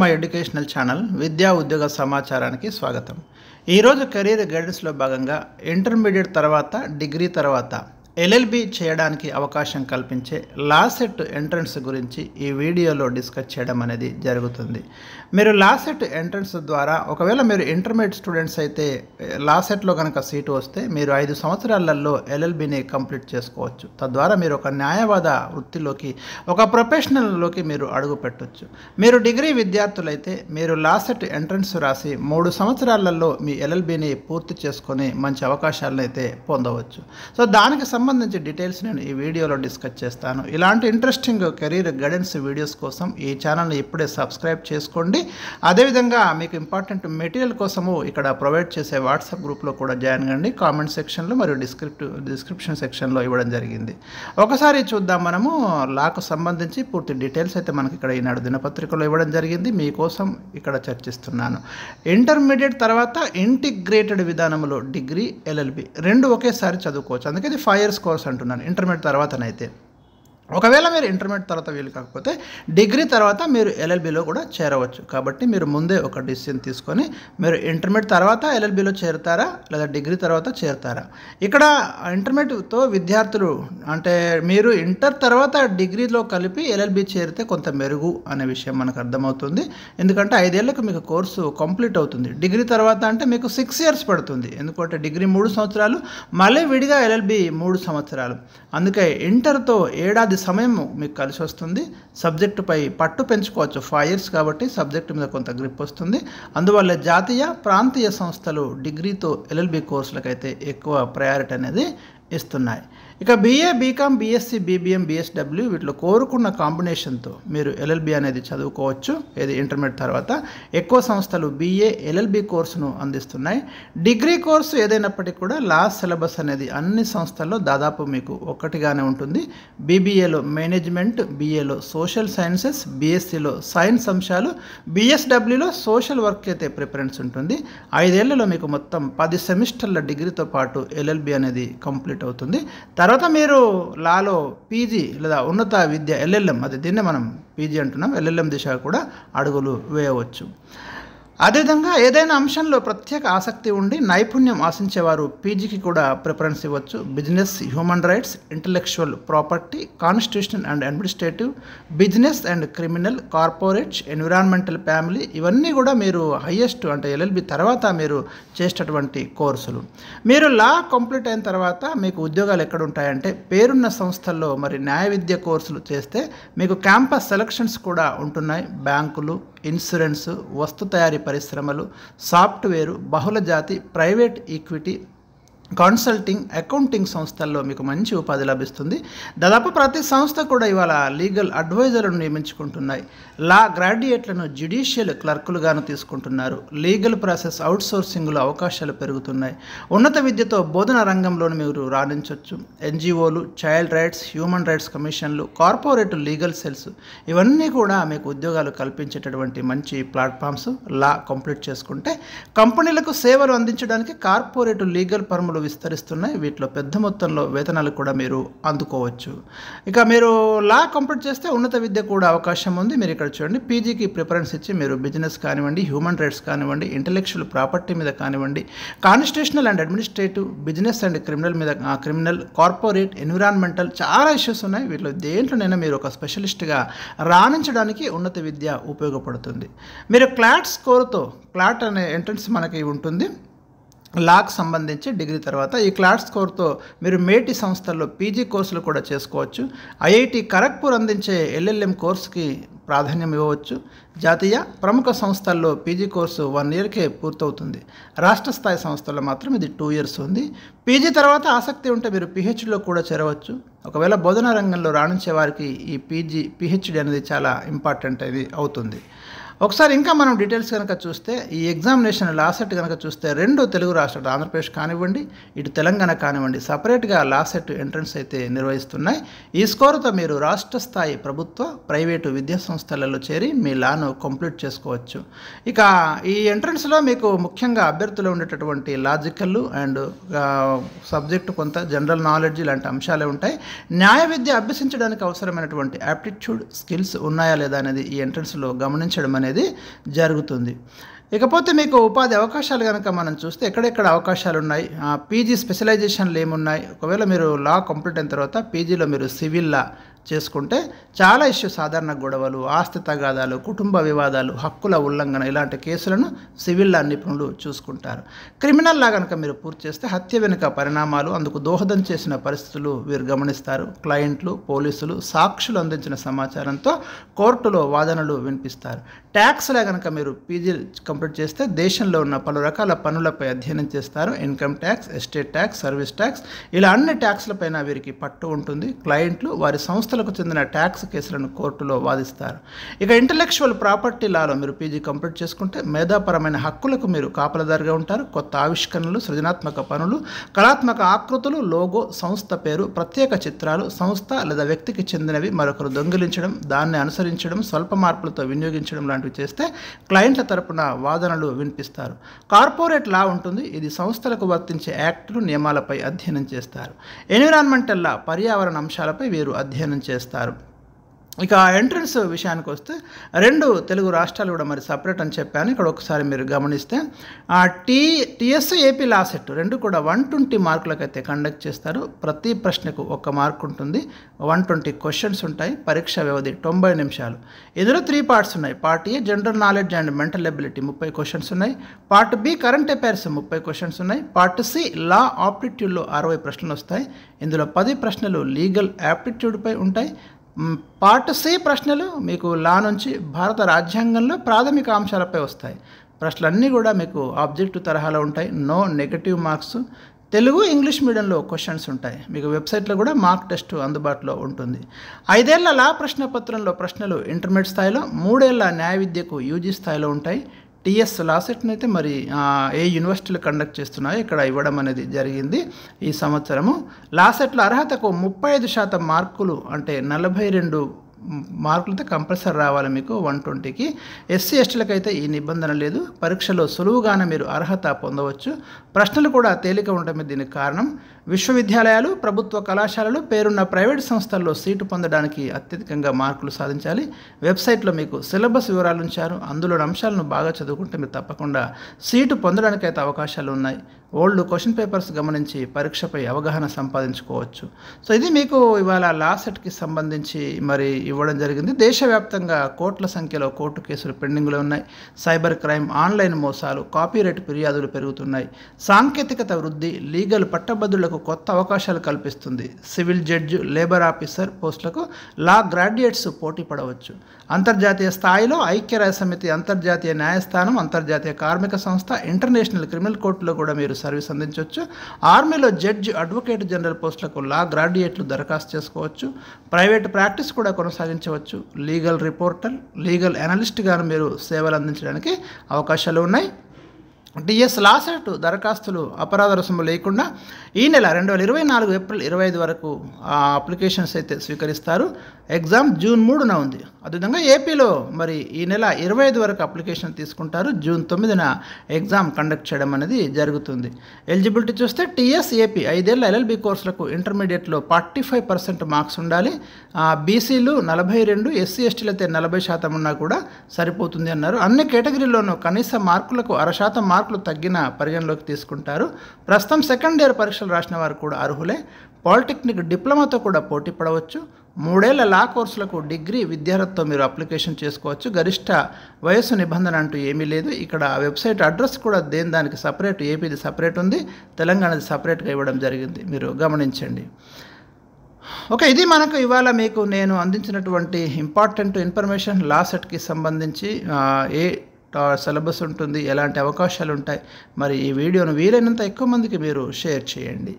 My educational channel విద్యా ఉద్యోగ సమాచారానికి స్వాగతం. ఈరోజు కెరీర్ గైడెన్స్లో భాగంగా ఇంటర్మీడియట్ తర్వాత డిగ్రీ తర్వాత ఎల్ఎల్బి చేయడానికి అవకాశం కల్పించే లా సెట్ ఎంట్రన్స్ గురించి ఈ వీడియోలో డిస్కస్ చేయడం అనేది జరుగుతుంది. మీరు లా సెట్ ఎంట్రన్స్ ద్వారా ఒకవేళ మీరు ఇంటర్మీడియట్ స్టూడెంట్స్ అయితే లా సెట్లో కనుక సీటు వస్తే మీరు 5 సంవత్సరాలలో ఎల్ఎల్బిని కంప్లీట్ చేసుకోవచ్చు. తద్వారా మీరు ఒక న్యాయవాద వృత్తిలోకి ఒక ప్రొఫెషనల్లోకి మీరు అడుగు పెట్టవచ్చు. మీరు డిగ్రీ విద్యార్థులైతే మీరు లా సెట్ ఎంట్రన్స్ రాసి 3 సంవత్సరాలలో మీ ఎల్ఎల్బిని పూర్తి చేసుకొని మంచి అవకాశాలను అయితే పొందవచ్చు. సో దానికి సంబంధించి డీటెయిల్స్ నేను ఈ వీడియోలో డిస్కస్ చేస్తాను. ఇలాంటి ఇంట్రెస్టింగ్ కెరీర్ గైడెన్స్ వీడియోస్ కోసం ఈ ఛానల్ని ఇప్పుడే సబ్స్క్రైబ్ చేసుకోండి. అదేవిధంగా మీకు ఇంపార్టెంట్ మెటీరియల్ కోసము ఇక్కడ ప్రొవైడ్ చేసే వాట్సాప్ గ్రూప్లో కూడా జాయిన్ కండి. కామెంట్ సెక్షన్లో మరియు డిస్క్రిప్షన్ సెక్షన్లో ఇవ్వడం జరిగింది. ఒకసారి చూద్దాం. మనము లాకు సంబంధించి పూర్తి డీటెయిల్స్ అయితే మనకి ఇక్కడ ఈనాడు దినపత్రికలో ఇవ్వడం జరిగింది. మీకోసం ఇక్కడ చర్చిస్తున్నాను. ఇంటర్మీడియట్ తర్వాత ఇంటిగ్రేటెడ్ విధానంలో డిగ్రీ ఎల్ఎల్బి రెండు ఒకేసారి చదువుకోవచ్చు. అందుకే ఇది 5 years కోర్స్ అంటున్నాను. ఇంటర్మీడియట్ తర్వాతనైతే ఒకవేళ మీరు ఇంటర్మీడియట్ తర్వాత వీలు కాకపోతే డిగ్రీ తర్వాత మీరు ఎల్ఎల్బిలో కూడా చేరవచ్చు. కాబట్టి మీరు ముందే ఒక డిసిషన్ తీసుకొని మీరు ఇంటర్మీడియట్ తర్వాత ఎల్ఎల్బిలో చేరుతారా లేదా డిగ్రీ తర్వాత చేరుతారా. ఇక్కడ ఇంటర్మీడియట్తో విద్యార్థులు అంటే మీరు ఇంటర్ తర్వాత డిగ్రీలో కలిపి ఎల్ఎల్బి చేరితే కొంత మెరుగు అనే విషయం మనకు అర్థమవుతుంది. ఎందుకంటే 5 ఏళ్లకు మీకు కోర్సు కంప్లీట్ అవుతుంది. డిగ్రీ తర్వాత అంటే మీకు 6 years పడుతుంది. ఎందుకంటే డిగ్రీ 3 సంవత్సరాలు, మళ్ళీ విడిగా ఎల్ఎల్బి 3 సంవత్సరాలు. అందుకే ఇంటర్తో ఏడాది సమయం మీకు కలిసి వస్తుంది. సబ్జెక్టుపై పట్టు పెంచుకోవచ్చు. 5 years కాబట్టి సబ్జెక్టు మీద కొంత గ్రిప్ వస్తుంది. అందువల్ల జాతీయ ప్రాంతీయ సంస్థలు డిగ్రీతో ఎల్ఎల్బి కోర్సులకైతే ఎక్కువ ప్రయారిటీ అనేది ఇస్తున్నాయి. ఇక BA, BCom, BSc, BBM, BSW వీటిలో కోరుకున్న కాంబినేషన్తో మీరు ఎల్ఎల్బి అనేది చదువుకోవచ్చు. ఇది ఇంటర్మీడియట్ తర్వాత ఎక్కువ సంస్థలు బీఏ ఎల్ఎల్బి కోర్సును అందిస్తున్నాయి. డిగ్రీ కోర్సు ఏదైనప్పటికీ కూడా లా సిలబస్ అనేది అన్ని సంస్థల్లో దాదాపు మీకు ఒక్కటిగానే ఉంటుంది. బీబీఏలో మేనేజ్మెంట్, బీఏలో సోషల్ సైన్సెస్, బీఎస్సీలో సైన్స్ అంశాలు, బీఎస్డబ్ల్యూలో సోషల్ వర్క్ అయితే ప్రిఫరెన్స్ ఉంటుంది. 5 ఏళ్లలో మీకు మొత్తం 10 సెమిస్టర్ల డిగ్రీతో పాటు ఎల్ఎల్బి అనేది కంప్లీట్ అవుతుంది. తర్వాత మీరు లాలో పీజీ లేదా ఉన్నత విద్య ఎల్ఎల్ఎం, అది దీన్నే మనం పీజీ అంటున్నాం, ఎల్ఎల్ఎం దిశగా కూడా అడుగులు వేయవచ్చు. అదేవిధంగా ఏదైనా అంశంలో ప్రత్యేక ఆసక్తి ఉండి నైపుణ్యం ఆశించేవారు పీజీకి కూడా ప్రిఫరెన్స్ ఇవ్వచ్చు. Business, human rights, intellectual property, constitution and administrative, business and criminal, corporate, environmental, family ఇవన్నీ కూడా మీరు హయ్యెస్ట్ అంటే ఎల్ఎల్బి తర్వాత మీరు చేసేటటువంటి కోర్సులు. మీరు లా కంప్లీట్ అయిన తర్వాత మీకు ఉద్యోగాలు ఎక్కడ ఉంటాయంటే పేరున్న సంస్థల్లో మరి న్యాయ విద్య కోర్సులు చేస్తే మీకు క్యాంపస్ సెలక్షన్స్ కూడా ఉంటున్నాయి. బ్యాంకులు, ఇన్సూరెన్స్, వస్తు తయారీ పరిశ్రమలు, సాఫ్ట్వేరు, బహుళజాతి, ప్రైవేట్ ఈక్విటీ, కన్సల్టింగ్, అకౌంటింగ్ సంస్థల్లో మీకు మంచి ఉపాధి లభిస్తుంది. దాదాపు ప్రతి సంస్థ కూడా ఇవాళ లీగల్ అడ్వైజర్లను నియమించుకుంటున్నాయి. లా గ్రాడ్యుయేట్లను జ్యుడిషియల్ క్లర్కులుగాను తీసుకుంటున్నారు. లీగల్ ప్రాసెస్ అవుట్సోర్సింగ్లో అవకాశాలు పెరుగుతున్నాయి. ఉన్నత విద్యతో బోధన రంగంలోనూ మీరు రాణించవచ్చు. ఎన్జిఓలు, చైల్డ్ రైట్స్, హ్యూమన్ రైట్స్ కమిషన్లు, కార్పొరేట్ లీగల్ సెల్స్ ఇవన్నీ కూడా మీకు ఉద్యోగాలు కల్పించేటటువంటి మంచి ప్లాట్ఫామ్స్. లా కంప్లీట్ చేసుకుంటే కంపెనీలకు సేవలు అందించడానికి కార్పొరేట్ లీగల్ ఫర్ములు విస్తరిస్తున్నాయి. వీటిలో పెద్ద మొత్తంలో వేతనాలు కూడా మీరు అందుకోవచ్చు. ఇక మీరు లా కంప్లీట్ చేస్తే ఉన్నత విద్య కూడా అవకాశం ఉంది. మీరు ఇక్కడ చూడండి, పీజీకి ప్రిఫరెన్స్ ఇచ్చి మీరు బిజినెస్ కానివ్వండి, హ్యూమన్ రైట్స్ కానివ్వండి, ఇంటలెక్చువల్ ప్రాపర్టీ మీద కానివ్వండి, constitutional and administrative, business and criminal మీద క్రిమినల్, కార్పొరేట్, ఎన్విరాన్మెంటల్ చాలా ఇష్యూస్ ఉన్నాయి. వీటిలో దేంట్లోనైనా మీరు ఒక స్పెషలిస్ట్గా రాణించడానికి ఉన్నత విద్య ఉపయోగపడుతుంది. మీరు క్లాట్ స్కోర్తో క్లాట్ అనే ఎంట్రన్స్ మనకి ఉంటుంది లాకు సంబంధించి డిగ్రీ తర్వాత. ఈ క్లాట్ స్కోర్తో మీరు మేటి సంస్థల్లో పీజీ కోర్సులు కూడా చేసుకోవచ్చు. ఐఐటి ఖరగ్పూర్ అందించే ఎల్ఎల్ఎం కోర్సుకి ప్రాధాన్యం ఇవ్వవచ్చు. జాతీయ ప్రముఖ సంస్థల్లో పీజీ కోర్సు 1 yearకే పూర్తవుతుంది. రాష్ట్ర స్థాయి సంస్థల్లో మాత్రం ఇది 2 years ఉంది. పీజీ తర్వాత ఆసక్తి ఉంటే మీరు పిహెచ్డీలో కూడా చేరవచ్చు. ఒకవేళ బోధనా రంగంలో రాణించే వారికి ఈ పిహెచ్డీ అనేది చాలా ఇంపార్టెంట్ ఇది అవుతుంది. ఒకసారి ఇంకా మనం డీటెయిల్స్ కనుక చూస్తే ఈ ఎగ్జామినేషన్ లా సెట్ కనుక చూస్తే 2 తెలుగు రాష్ట్రాలు ఆంధ్రప్రదేశ్ కానివ్వండి, ఇటు తెలంగాణ కానివ్వండి సపరేట్గా లా సెట్ ఎంట్రన్స్ అయితే నిర్వహిస్తున్నాయి. ఈ స్కోర్తో మీరు రాష్ట్ర స్థాయి ప్రభుత్వ, ప్రైవేటు విద్యా సంస్థలలో చేరి మీ లాను కంప్లీట్ చేసుకోవచ్చు. ఇక ఈ ఎంట్రన్స్లో మీకు ముఖ్యంగా అభ్యర్థులు ఉండేటటువంటి లాజికల్ అండ్ సబ్జెక్టు కొంత జనరల్ నాలెడ్జ్ ఇలాంటి అంశాలే ఉంటాయి. న్యాయ విద్య అభ్యసించడానికి అవసరమైనటువంటి యాప్టిట్యూడ్ స్కిల్స్ ఉన్నాయా లేదా అనేది ఈ ఎంట్రన్స్లో గమనించడం అనేది అనేది జరుగుతుంది. ఇకపోతే మీకు ఉపాధి అవకాశాలు కనుక మనం చూస్తే ఎక్కడెక్కడ అవకాశాలు ఉన్నాయి, పీజీ స్పెషలైజేషన్లు ఏమున్నాయి. ఒకవేళ మీరు లా కంప్లీట్ అయిన తర్వాత పీజీలో మీరు సివిల్ లా చేసుకుంటే చాలా సాధారణ గొడవలు, ఆస్తి తగాదాలు, కుటుంబ వివాదాలు, హక్కుల ఉల్లంఘన ఇలాంటి కేసులను సివిల్ లా నిపుణులు చూసుకుంటారు. క్రిమినల్ లా కనుక మీరు పూర్తి చేస్తే హత్య వెనుక పరిణామాలు, అందుకు దోహదం చేసిన పరిస్థితులు వీరు గమనిస్తారు. క్లయింట్లు, పోలీసులు, సాక్షులు అందించిన సమాచారంతో కోర్టులో వాదనలు వినిపిస్తారు. ట్యాక్స్ లా కనుక మీరు పీజీ కంప్లీట్ చేస్తే దేశంలో ఉన్న పలు రకాల పన్నులపై అధ్యయనం చేస్తారు. Income tax, estate tax, service tax ఇలా అన్ని ట్యాక్స్లపైన వీరికి పట్టు ఉంటుంది. క్లయింట్లు వారి సంస్థలకు చెందిన ట్యాక్స్ కేసులను కోర్టులో వాదిస్తారు. ఇక ఇంటలెక్చువల్ ప్రాపర్టీ లాలో మీరు పీజీ కంప్లీట్ చేసుకుంటే మేధాపరమైన హక్కులకు మీరు కాపలదారిగా ఉంటారు. కొత్త ఆవిష్కరణలు, సృజనాత్మక పనులు, కళాత్మక ఆకృతులు, లోగో, సంస్థ పేరు, ప్రత్యేక చిత్రాలు, సంస్థ లేదా వ్యక్తికి చెందినవి మరొకరు దొంగిలించడం, దాన్ని అనుసరించడం, స్వల్ప మార్పులతో వినియోగించడం లాంటివి చేస్తే క్లయింట్ల తరపున వాదనలు వినిపిస్తారు. కార్పొరేట్ లా ఉంటుంది. ఇది సంస్థలకు వర్తించే యాక్టులు, నియమాలపై అధ్యయనం చేస్తారు. ఎన్విరాన్మెంటల్ లా పర్యావరణ అంశాలపై వీరు అధ్యయనం చేస్తారు. ఇక ఎంట్రన్స్ విషయానికి వస్తే 2 తెలుగు రాష్ట్రాలు కూడా మరి సపరేట్ అని చెప్పాను. ఇక్కడ ఒకసారి మీరు గమనిస్తే టీఎస్ ఏపీ లా సెట్ 2 కూడా 120 మార్కులకైతే కండక్ట్ చేస్తారు. ప్రతి ప్రశ్నకు 1 మార్క్ ఉంటుంది. 120 క్వశ్చన్స్ ఉంటాయి. పరీక్ష వ్యవధి 90 నిమిషాలు. ఇందులో 3 పార్ట్స్ ఉన్నాయి. Part A general knowledge and mental ability 30 questions ఉన్నాయి. Part B current affairs 30 questions ఉన్నాయి. పార్ట్ సి లా ఆప్టిట్యూడ్లో 60 ప్రశ్నలు వస్తాయి. ఇందులో 10 ప్రశ్నలు లీగల్ యాప్టిట్యూడ్పై ఉంటాయి. పార్ట్ సి ప్రశ్నలు మీకు లా నుంచి భారత రాజ్యాంగంలో ప్రాథమిక అంశాలపై వస్తాయి. ప్రశ్నలన్నీ కూడా మీకు ఆబ్జెక్టివ్ తరహాలో ఉంటాయి. No negative marks. Telugu, English మీడియంలో క్వశ్చన్స్ ఉంటాయి. మీకు వెబ్సైట్లో కూడా మార్క్ టెస్ట్ అందుబాటులో ఉంటుంది. 5 ఏళ్ల లా ప్రశ్నపత్రంలో ప్రశ్నలు ఇంటర్మీడియట్ స్థాయిలో, 3 ఏళ్ల న్యాయ విద్యకు యూజీ స్థాయిలో ఉంటాయి. టీఎస్ లా సెట్ని అయితే మరి ఏ యూనివర్సిటీలు కండక్ట్ చేస్తున్నాయో ఇక్కడ ఇవ్వడం అనేది జరిగింది ఈ సంవత్సరము. లా సెట్లో అర్హతకు 35% మార్కులు అంటే 42 మార్కులతో కంపల్సరీ రావాలి మీకు 120కి. ఎస్సీ ఎస్టీలకు అయితే ఈ నిబంధన లేదు. పరీక్షలో సులువుగానే మీరు అర్హత పొందవచ్చు. ప్రశ్నలు కూడా తేలిక ఉండటమే దీనికి కారణం. విశ్వవిద్యాలయాలు, ప్రభుత్వ కళాశాలలు, పేరున్న ప్రైవేట్ సంస్థల్లో సీటు పొందడానికి అత్యధికంగా మార్కులు సాధించాలి. వెబ్సైట్లో మీకు సిలబస్ వివరాలు ఉంచారు. అందులోని అంశాలను బాగా చదువుకుంటే మీరు తప్పకుండా సీటు పొందడానికైతే అవకాశాలు ఉన్నాయి. ఓల్డ్ క్వశ్చన్ పేపర్స్ గమనించి పరీక్షపై అవగాహన సంపాదించుకోవచ్చు. సో ఇది మీకు ఇవాళ లా సెట్కి సంబంధించి మరి ఇవ్వడం జరిగింది. దేశవ్యాప్తంగా కోట్ల సంఖ్యలో కోర్టు కేసులు పెండింగ్లో ఉన్నాయి. సైబర్ క్రైమ్, ఆన్లైన్ మోసాలు, కాపీరైట్ ఫిర్యాదులు పెరుగుతున్నాయి. సాంకేతికత వృద్ధి లీగల్ పట్టభద్రులకు కొత్త అవకాశాలు కల్పిస్తుంది. సివిల్ జడ్జి, లేబర్ ఆఫీసర్ పోస్టులకు లా గ్రాడ్యుయేట్స్ పోటీ పడవచ్చు. అంతర్జాతీయ స్థాయిలో ఐక్యరాజ్య సమితి, అంతర్జాతీయ న్యాయస్థానం, అంతర్జాతీయ కార్మిక సంస్థ, ఇంటర్నేషనల్ క్రిమినల్ కోర్టులో కూడా మీరు సర్వీస్ అందించవచ్చు. ఆర్మీలో జడ్జి, అడ్వకేట్ జనరల్ పోస్టులకు లా గ్రాడ్యుయేట్లు దరఖాస్తు చేసుకోవచ్చు. ప్రైవేట్ ప్రాక్టీస్ కూడా కొనసాగించవచ్చు. లీగల్ రిపోర్టర్, లీగల్ అనలిస్ట్గాను మీరు సేవలు అందించడానికి అవకాశాలు ఉన్నాయి. టీఎస్ లా సెట్ దరఖాస్తులు అపరాధ రుసుము లేకుండా ఈ నెల 2024 ఏప్రిల్ 25 వరకు అప్లికేషన్స్ అయితే స్వీకరిస్తారు. ఎగ్జామ్ జూన్ 3న ఉంది. అదేవిధంగా ఏపీలో మరి ఈ నెల 25 వరకు అప్లికేషన్ తీసుకుంటారు. జూన్ 9న ఎగ్జామ్ కండక్ట్ చేయడం అనేది జరుగుతుంది. ఎలిజిబిలిటీ చూస్తే టీఎస్ ఏపీ 5 ఏళ్ల ఎల్ఎల్బి కోర్సులకు ఇంటర్మీడియట్లో 45% మార్క్స్ ఉండాలి. బీసీలు 42, ఎస్సీ ఎస్టీలు అయితే 40% ఉన్నా కూడా సరిపోతుంది అన్నారు. అన్ని కేటగిరీల్లోనూ కనీస మార్కులకు 0.5% మార్కులు తగ్గిన పరిగణలోకి తీసుకుంటారు. ప్రస్తుతం సెకండ్ ఇయర్ పరీక్షలు రాసిన వారు కూడా అర్హులే. పాలిటెక్నిక్, డిప్లొమాతో కూడా పోటీ పడవచ్చు. 3 ఏళ్ల లా కోర్సులకు డిగ్రీ విద్యార్హతతో మీరు అప్లికేషన్ చేసుకోవచ్చు. గరిష్ట వయస్సు నిబంధన అంటూ ఏమీ లేదు. ఇక్కడ వెబ్సైట్ అడ్రస్ కూడా దానికి సపరేట్, ఏపీది సపరేట్ ఉంది, తెలంగాణది సపరేట్గా ఇవ్వడం జరిగింది, మీరు గమనించండి. ఓకే, ఇది మనకు ఇవాళ మీకు నేను అందించినటువంటి ఇంపార్టెంట్ ఇన్ఫర్మేషన్. లా సెట్కి సంబంధించి ఏ సిలబస్ ఉంటుంది, ఎలాంటి అవకాశాలు ఉంటాయి. మరి ఈ వీడియోను వీలైనంత ఎక్కువ మందికి మీరు షేర్ చేయండి.